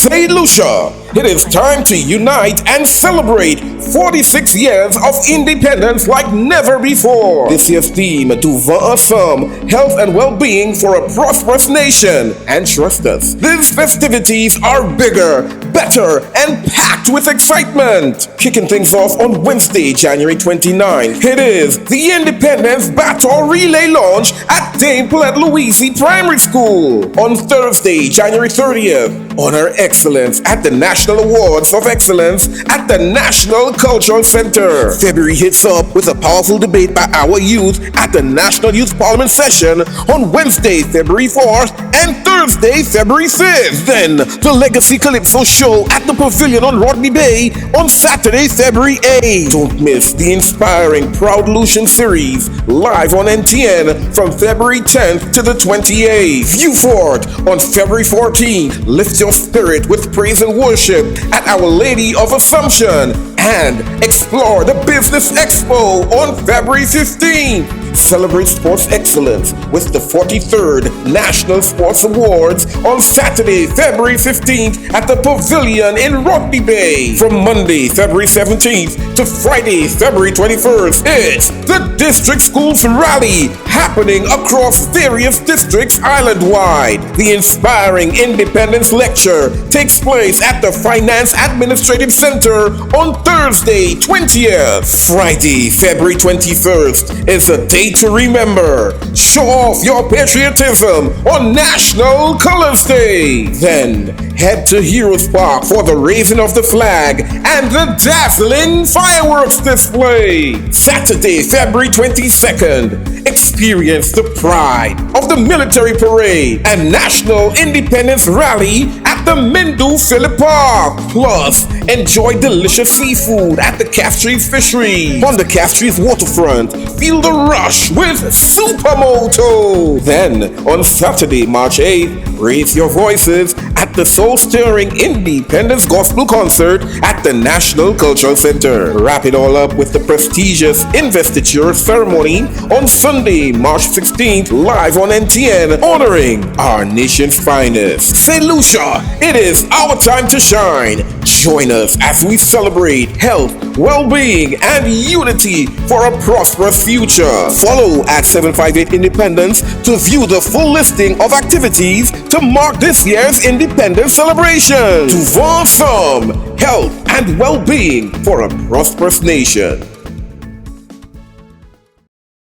Say Lucia, it is time to unite and celebrate 46 years of independence like never before. This year's theme, to ensemble, health and well-being for a prosperous nation. And trust us, these festivities are bigger, better, and packed with excitement. Kicking things off on Wednesday, January 29th, it is the Independence Battle Relay launch at Dame Paulette Louise Primary School. On Thursday, January 30th, honor excellence at the National Awards of Excellence at the National Cultural Center. February hits up with a powerful debate by our youth at the National Youth Parliament session on Wednesday, February 4th and Thursday, February 5th. Then the Legacy Calypso show at the Pavilion on Rodney Bay on Saturday, February 8th. Don't miss the inspiring Proud Lucian series live on NTN from February 10th to the 28th. Viewfort on February 14th. Lift your spirit with praise and worship at Our Lady of Assumption, and explore the Business Expo on February 15th. Celebrate sports excellence with the 43rd National Sports Awards on Saturday, February 15th at the Pavilion in Rodney Bay. From Monday, February 17th to Friday, February 21st, it's the District Schools Rally happening across various districts island-wide. The inspiring Independence Lecture takes place at the Finance Administrative Center on Thursday, 20th. Friday, February 21st is a day to remember. Show off your patriotism on National Colors Day. Then head to Heroes Park for the raising of the flag and the dazzling fireworks display. Saturday, February 22nd, experience the pride of the military parade and National Independence Rally at the Mindu Phillip Park. Plus, enjoy delicious seafood at the Calf Trees Fishery. On the Calf Trees waterfront, feel the rush with Supermoto. Then, on Saturday, March 8th, raise your voices at the soul-stirring Independence Gospel Concert at the National Cultural Center. Wrap it all up with the prestigious investiture ceremony on Sunday, March 16th, live on NTN, honoring our nation's finest. St. Lucia, it is our time to shine. Join us as we celebrate health, well-being, and unity for a prosperous future. Follow at 758 Independence to view the full listing of activities to mark this year's Independence celebration. To ensemble, health and well-being for a prosperous nation.